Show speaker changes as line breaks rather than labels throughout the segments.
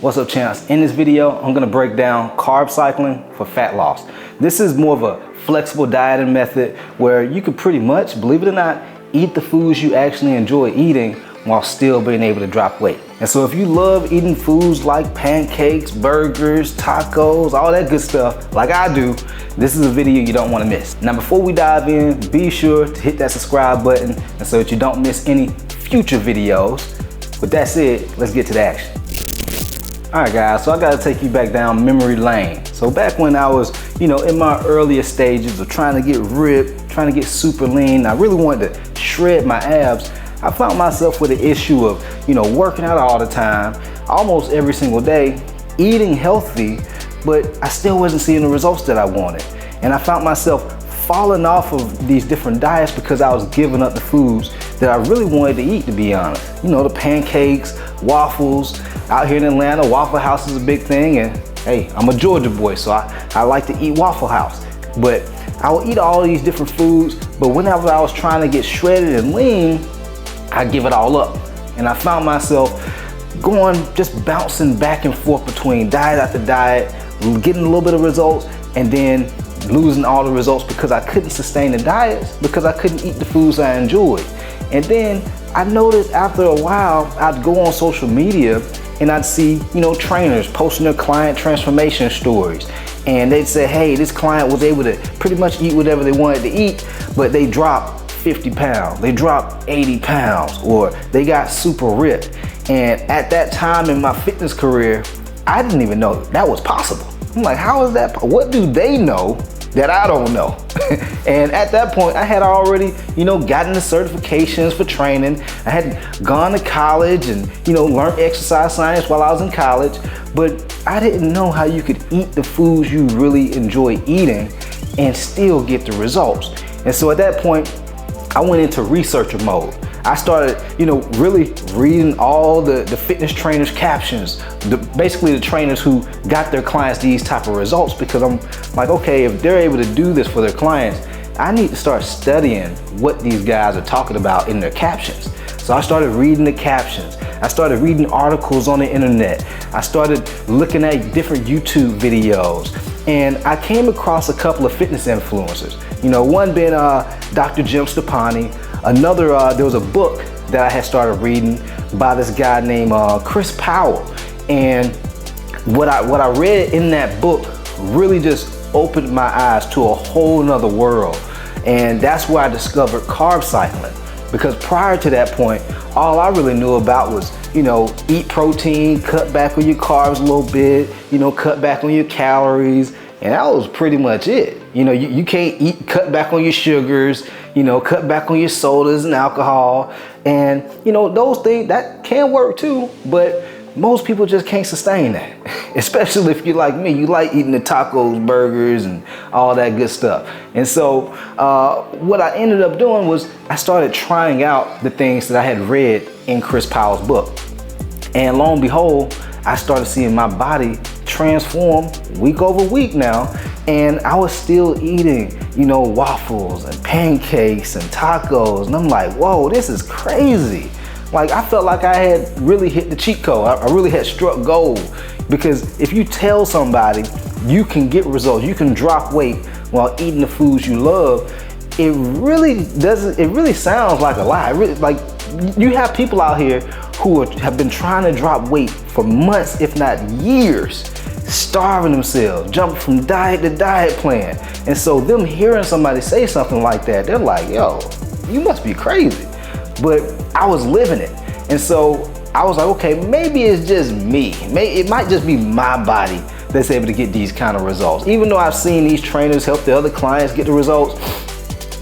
What's up, champs? In this video, I'm gonna break down carb cycling for fat loss. This is more of a flexible dieting method where you can pretty much, believe it or not, eat the foods you actually enjoy eating while still being able to drop weight. And so if you love eating foods like pancakes, burgers, tacos, all that good stuff, like I do, this is a video you don't wanna miss. Now before we dive in, be sure to hit that subscribe button and so that you don't miss any future videos. With that said, let's get to the action. All right guys, so I gotta take you back down memory lane. So back when I was, in my earlier stages of trying to get ripped, trying to get super lean, I really wanted to shred my abs. I found myself with the issue of, working out all the time, almost every single day, eating healthy, but I still wasn't seeing the results that I wanted. And I found myself falling off of these different diets because I was giving up the foods that I really wanted to eat, to be honest. The pancakes, waffles. Out here in Atlanta, Waffle House is a big thing, and hey, I'm a Georgia boy, so I like to eat Waffle House. But I would eat all these different foods, but whenever I was trying to get shredded and lean, I give it all up. And I found myself just bouncing back and forth between diet after diet, getting a little bit of results, and then losing all the results because I couldn't sustain the diets, because I couldn't eat the foods I enjoyed. And then I noticed after a while, I'd go on social media and I'd see, trainers posting their client transformation stories. And they'd say, hey, this client was able to pretty much eat whatever they wanted to eat, but they dropped 50 pounds, they dropped 80 pounds, or they got super ripped. And at that time in my fitness career, I didn't even know that was possible. I'm like, how is that? What do they know that I don't know? And at that point, I had already, gotten the certifications for training. I had gone to college and, learned exercise science while I was in college, but I didn't know how you could eat the foods you really enjoy eating and still get the results. And so at that point, I went into researcher mode. I started, really reading all the fitness trainers' captions, basically the trainers who got their clients these type of results, because I'm like, okay, if they're able to do this for their clients, I need to start studying what these guys are talking about in their captions. So I started reading the captions. I started reading articles on the internet. I started looking at different YouTube videos. And I came across a couple of fitness influencers. One being Dr. Jim Stepani. Another, there was a book that I had started reading by this guy named Chris Powell. And what I read in that book really just opened my eyes to a whole nother world. And that's where I discovered carb cycling. Because prior to that point, all I really knew about was, eat protein, cut back on your carbs a little bit, cut back on your calories. And that was pretty much it. You can't cut back on your sugars, cut back on your sodas and alcohol. And, those things, that can work too, but most people just can't sustain that. Especially if you're like me, you like eating the tacos, burgers, and all that good stuff. And so what I ended up doing was I started trying out the things that I had read in Chris Powell's book. And lo and behold, I started seeing my body transform week over week now, and I was still eating, waffles and pancakes and tacos, and I'm like, whoa, this is crazy. Like, I felt like I had really hit the cheat code. I really had struck gold, because if you tell somebody you can get results, you can drop weight while eating the foods you love, it really sounds like a lie. You have people out here who have been trying to drop weight for months, if not years, starving themselves, jumping from diet to diet plan. And so them hearing somebody say something like that, they're like, yo, you must be crazy. But I was living it. And so I was like, okay, maybe it's just me. It might just be my body that's able to get these kind of results. Even though I've seen these trainers help the other clients get the results,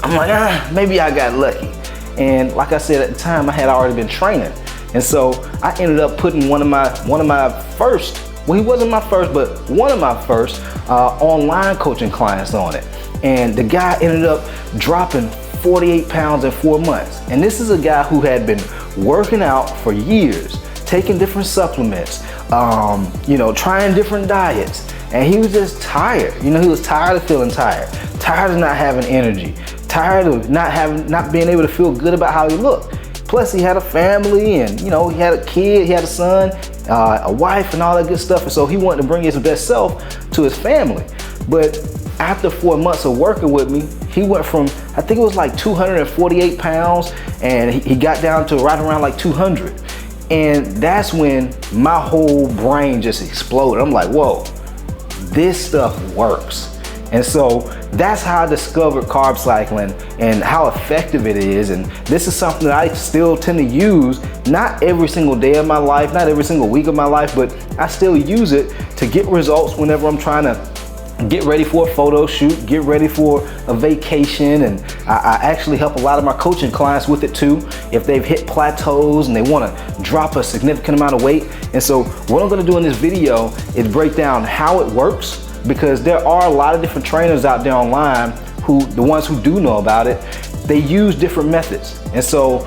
I'm like, maybe I got lucky. And like I said, at the time, I had already been training. And so I ended up putting one of my first, well, he wasn't my first, but one of my first online coaching clients on it. And the guy ended up dropping 48 pounds in 4 months. And this is a guy who had been working out for years, taking different supplements, trying different diets. And he was just tired. He was tired of feeling tired of not having energy, tired of not being able to feel good about how he looked. Plus he had a family and, he had a kid, he had a son, a wife and all that good stuff. And so he wanted to bring his best self to his family. But after 4 months of working with me, he went from, I think it was like 248 pounds, and he got down to right around like 200. And that's when my whole brain just exploded. I'm like, whoa, this stuff works. And so that's how I discovered carb cycling and how effective it is. And this is something that I still tend to use, not every single day of my life, not every single week of my life, but I still use it to get results whenever I'm trying to get ready for a photo shoot, get ready for a vacation. And I actually help a lot of my coaching clients with it too, if they've hit plateaus and they want to drop a significant amount of weight. And so what I'm going to do in this video is break down how it works, because there are a lot of different trainers out there online who, the ones who do know about it, they use different methods. And so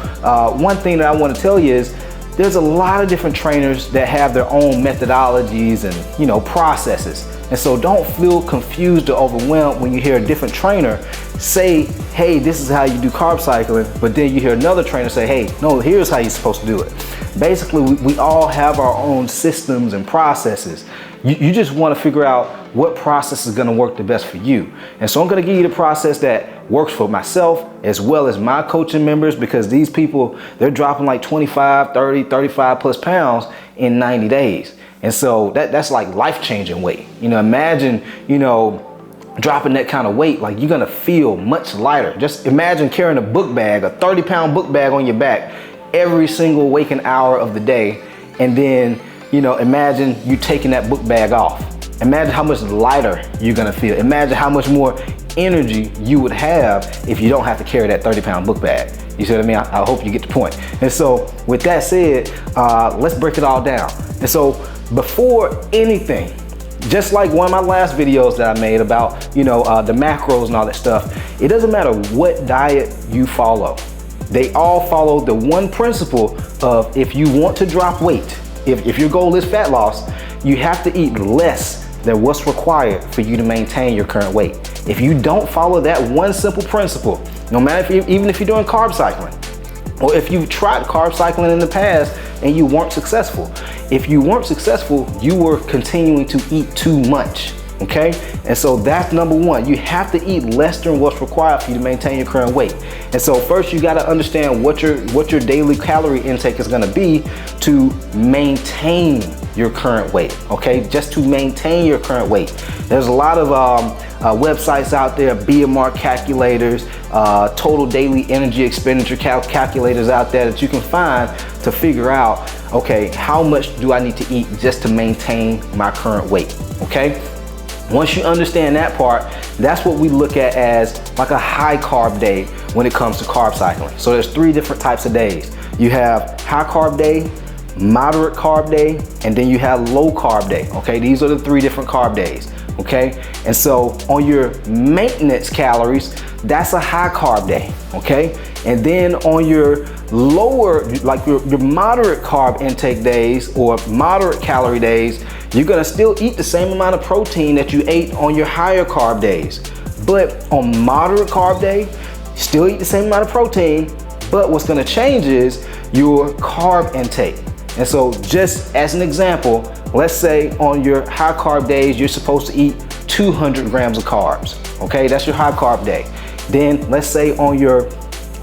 one thing that I want to tell you is there's a lot of different trainers that have their own methodologies and, you know, processes. And so don't feel confused or overwhelmed when you hear a different trainer say, hey, this is how you do carb cycling, but then you hear another trainer say, hey, no, here's how you're supposed to do it. Basically, we all have our own systems and processes. You just want to figure out what process is going to work the best for you. And so I'm going to give you the process that works for myself as well as my coaching members, because these people, they're dropping like 25, 30, 35 plus pounds in 90 days. And so that's like life-changing weight. You know, imagine, you know, dropping that kind of weight, like you're going to feel much lighter. Just imagine carrying a book bag, a 30-pound book bag on your back every single waking hour of the day. And then, you know, imagine you taking that book bag off. Imagine how much lighter you're gonna feel. Imagine how much more energy you would have if you don't have to carry that 30-pound book bag. You see what I mean? I hope you get the point. And so with that said, let's break it all down. And so before anything, just like one of my last videos that I made about, you know, the macros and all that stuff, it doesn't matter what diet you follow. They all follow the one principle of, if you want to drop weight, if your goal is fat loss, you have to eat less than what's required for you to maintain your current weight. If you don't follow that one simple principle, no matter even if you're doing carb cycling, or if you've tried carb cycling in the past and you weren't successful, if you weren't successful, you were continuing to eat too much. Okay, and so that's number one. You have to eat less than what's required for you to maintain your current weight. And so first you got to understand what your daily calorie intake is going to be to maintain your current weight. Okay, just to maintain your current weight. There's a lot of websites out there, BMR calculators, total daily energy expenditure calculators out there that you can find to figure out, okay, how much do I need to eat just to maintain my current weight? Okay. Once you understand that part, that's what we look at as like a high carb day when it comes to carb cycling. So there's 3 different types of days. You have high carb day, moderate carb day, and then you have low carb day. Okay, these are the 3 different carb days. Okay, and so on your maintenance calories, that's a high carb day. Okay, and then on your lower, like your moderate carb intake days or moderate calorie days, you're gonna still eat the same amount of protein that you ate on your higher carb days. But on moderate carb day, still eat the same amount of protein, but what's gonna change is your carb intake. And so just as an example, let's say on your high carb days, you're supposed to eat 200 grams of carbs. Okay, that's your high carb day. Then let's say on your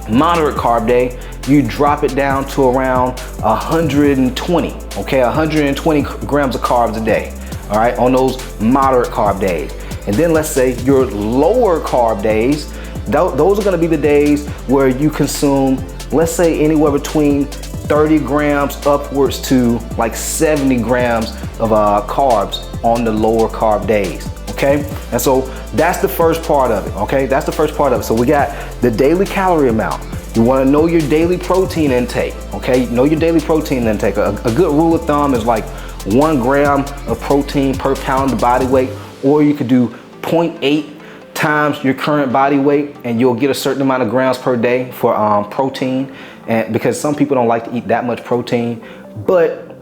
moderate carb day, you drop it down to around 120, okay, 120 grams of carbs a day, all right, on those moderate carb days. And then let's say your lower carb days, those are gonna be the days where you consume, let's say anywhere between 30 grams upwards to like 70 grams of carbs on the lower carb days, okay? And so that's the first part of it, okay? That's the first part of it. So we got the daily calorie amount. You want to know your daily protein intake, okay? Know your daily protein intake. A good rule of thumb is like 1 gram of protein per pound of body weight, or you could do 0.8 times your current body weight and you'll get a certain amount of grams per day for protein. And because some people don't like to eat that much protein, but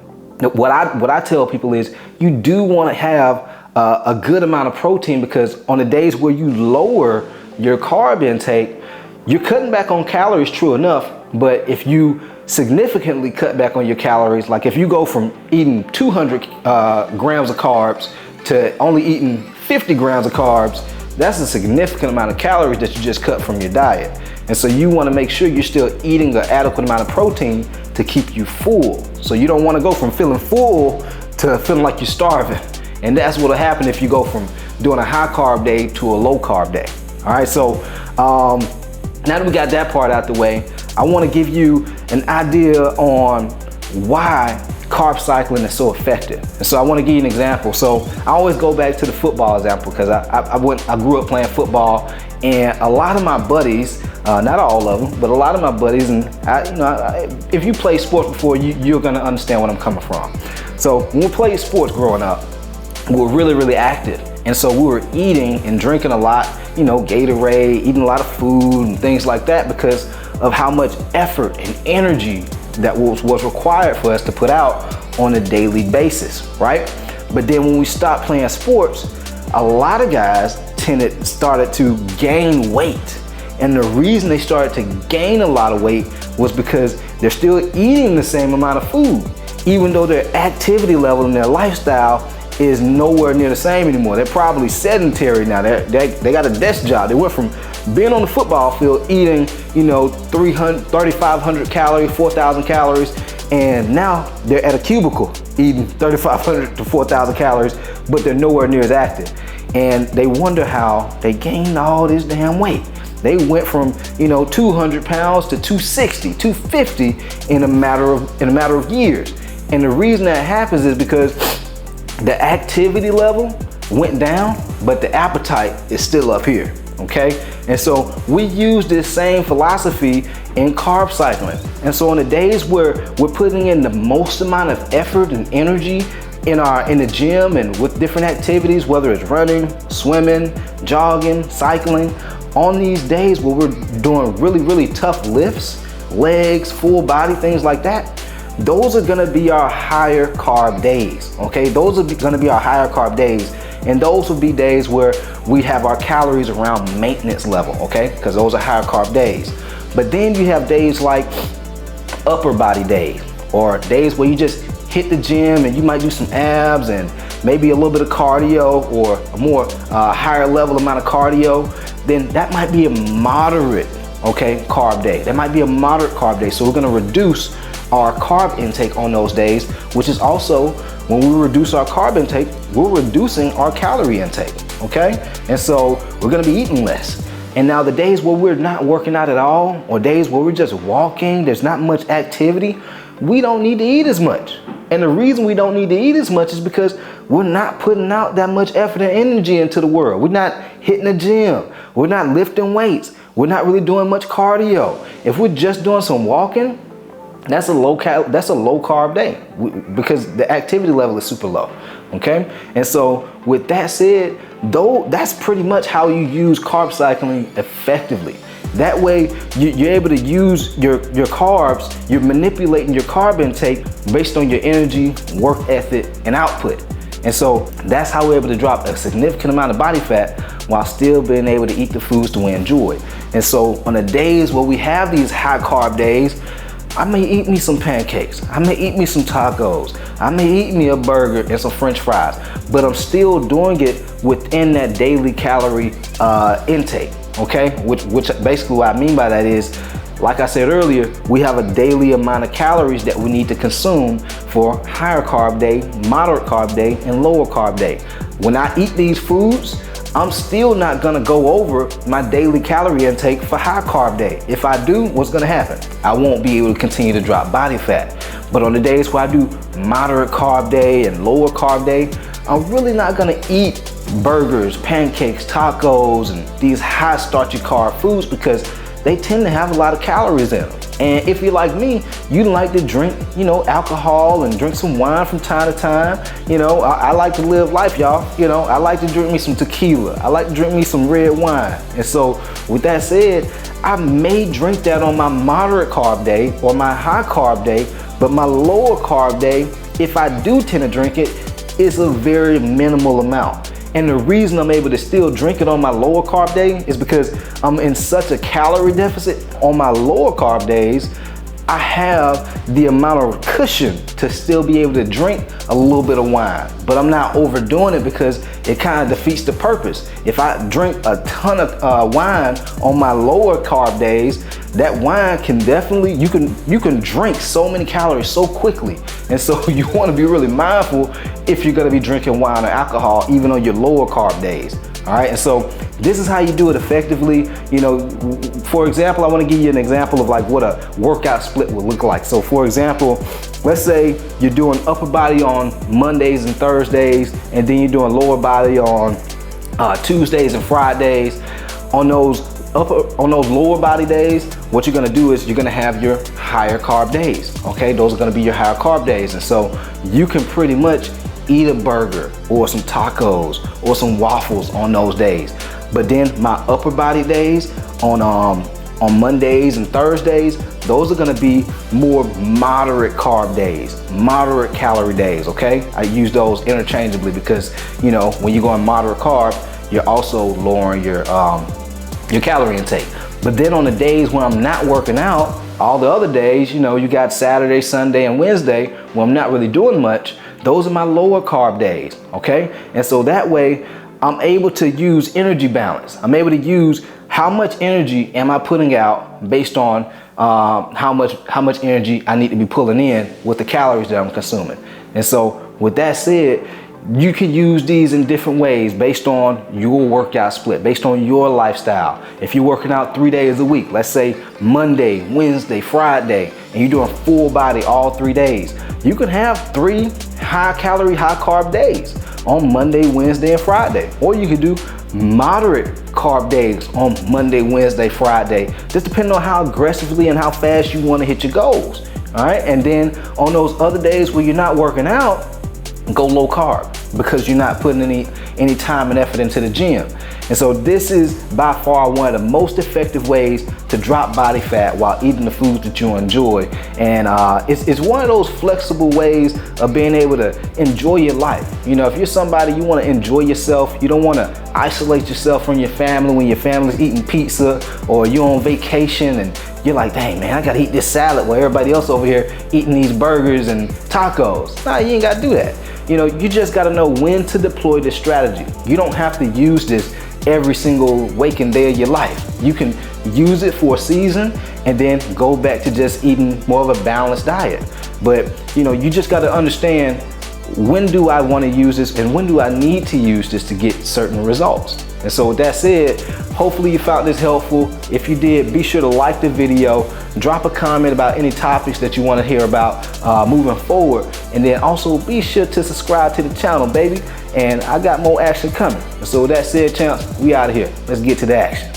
what I tell people is you do want to have a good amount of protein, because on the days where you lower your carb intake, you're cutting back on calories, true enough, but if you significantly cut back on your calories. Like if you go from eating 200 grams of carbs to only eating 50 grams of carbs, that's a significant amount of calories that you just cut from your diet. And so you want to make sure you're still eating an adequate amount of protein to keep you full. So you don't want to go from feeling full to feeling like you're starving. And that's what'll happen if you go from doing a high carb day to a low carb day. All right, so now that we got that part out the way, I want to give you an idea on why carb cycling is so effective. And so I want to give you an example. So I always go back to the football example because I grew up playing football, and a lot of my buddies, not all of them, but a lot of my buddies, and if you play sports before, you're going to understand what I'm coming from. So when we played sports growing up, we were really, really active. And so we were eating and drinking a lot, Gatorade, eating a lot of food and things like that because of how much effort and energy that was required for us to put out on a daily basis, right? But then when we stopped playing sports, a lot of guys started to gain weight. And the reason they started to gain a lot of weight was because they're still eating the same amount of food, even though their activity level and their lifestyle is nowhere near the same anymore. They're probably sedentary now. They got a desk job. They went from being on the football field eating, 3,500 calories, 4,000 calories, and now they're at a cubicle eating 3,500 to 4,000 calories, but they're nowhere near as active. And they wonder how they gained all this damn weight. They went from 200 pounds to 260, 250 in a matter of years. And the reason that happens is because the activity level went down, but the appetite is still up here, okay? And so we use this same philosophy in carb cycling. And so on the days where we're putting in the most amount of effort and energy in the gym and with different activities, whether it's running, swimming, jogging, cycling, on these days where we're doing really, really tough lifts, legs, full body, things like that, those are gonna be our higher carb days, okay? Those are gonna be our higher carb days. And those will be days where we have our calories around maintenance level, okay? Because those are higher carb days. But then you have days like upper body days, or days where you just hit the gym and you might do some abs and maybe a little bit of cardio or a more higher level amount of cardio. Then that might be a moderate, okay, carb day. That might be a moderate carb day. So we're gonna reduce our carb intake on those days, which is also, when we reduce our carb intake, we're reducing our calorie intake, okay? And so we're gonna be eating less. And now the days where we're not working out at all, or days where we're just walking, there's not much activity, we don't need to eat as much. And the reason we don't need to eat as much is because we're not putting out that much effort and energy into the world. We're not hitting the gym. We're not lifting weights. We're not really doing much cardio. If we're just doing some walking, that's a low carb day because the activity level is super low, okay? And so with that said, though, that's pretty much how you use carb cycling effectively. That way you're able to use your carbs, you're manipulating your carb intake based on your energy, work ethic, and output. And so that's how we're able to drop a significant amount of body fat while still being able to eat the foods that we enjoy. And so on the days where we have these high carb days, I may eat me some pancakes, I may eat me some tacos, I may eat me a burger and some french fries, but I'm still doing it within that daily calorie intake, okay? Which basically what I mean by that is, like I said earlier, we have a daily amount of calories that we need to consume for higher carb day, moderate carb day, and lower carb day. When I eat these foods, I'm still not gonna go over my daily calorie intake for high carb day. If I do, what's gonna happen? I won't be able to continue to drop body fat. But on the days where I do moderate carb day and lower carb day, I'm really not gonna eat burgers, pancakes, tacos, and these high starchy carb foods because they tend to have a lot of calories in them. And if you're like me, you like to drink, alcohol and drink some wine from time to time. I like to live life, y'all. I like to drink me some tequila. I like to drink me some red wine. And so with that said, I may drink that on my moderate carb day or my high carb day, but my lower carb day, if I do tend to drink it, is a very minimal amount. And the reason I'm able to still drink it on my lower carb day is because I'm in such a calorie deficit on my lower carb days. I have the amount of cushion to still be able to drink a little bit of wine, but I'm not overdoing it because it kind of defeats the purpose. If I drink a ton of wine on my lower carb days, that wine can definitely, you can drink so many calories so quickly. And so you want to be really mindful if you're going to be drinking wine or alcohol, even on your lower carb days. All right, and so this is how you do it effectively. You know, for example, I want to give you an example of like what a workout split would look like. So for example, let's say you're doing upper body on Mondays and Thursdays, and then you're doing lower body on Tuesdays and Fridays. On those lower body days, what you're gonna do is you're gonna have your higher carb days. Okay, those are gonna be your higher carb days, and so you can pretty much eat a burger or some tacos or some waffles on those days. But then my upper body days on Mondays and Thursdays, those are gonna be more moderate carb days, moderate calorie days, okay? I use those interchangeably because, you know, when you go on moderate carb, you're also lowering your calorie intake. But then on the days when I'm not working out, all the other days, you know, you got Saturday, Sunday, and Wednesday, when I'm not really doing much, those are my lower carb days, okay? And so that way, I'm able to use energy balance. I'm able to use how much energy am I putting out based on how much energy I need to be pulling in with the calories that I'm consuming. And so with that said, you can use these in different ways based on your workout split, based on your lifestyle. If you're working out 3 days a week, let's say Monday, Wednesday, Friday, and you're doing full body all 3 days, you can have 3 high calorie, high carb days on Monday, Wednesday, and Friday. Or you could do moderate carb days on Monday, Wednesday, Friday, just depending on how aggressively and how fast you want to hit your goals. All right, and then on those other days where you're not working out, go low carb because you're not putting any time and effort into the gym. And so this is by far one of the most effective ways to drop body fat while eating the foods that you enjoy. And it's one of those flexible ways of being able to enjoy your life. You know, if you're somebody, you want to enjoy yourself, you don't want to isolate yourself from your family when your family's eating pizza, or you're on vacation and you're like, dang man, I gotta eat this salad while everybody else over here eating these burgers and tacos. Nah, you ain't gotta do that. You know, you just gotta know when to deploy this strategy. You don't have to use this every single waking day of your life. You can use it for a season and then go back to just eating more of a balanced diet. But you know, you just gotta understand, when do I want to use this and when do I need to use this to get certain results? And so with that said, hopefully you found this helpful. If you did, be sure to like the video, drop a comment about any topics that you want to hear about moving forward, and then also be sure to subscribe to the channel, baby. And I got more action coming. And so with that said, champs, we out of here. Let's get to the action.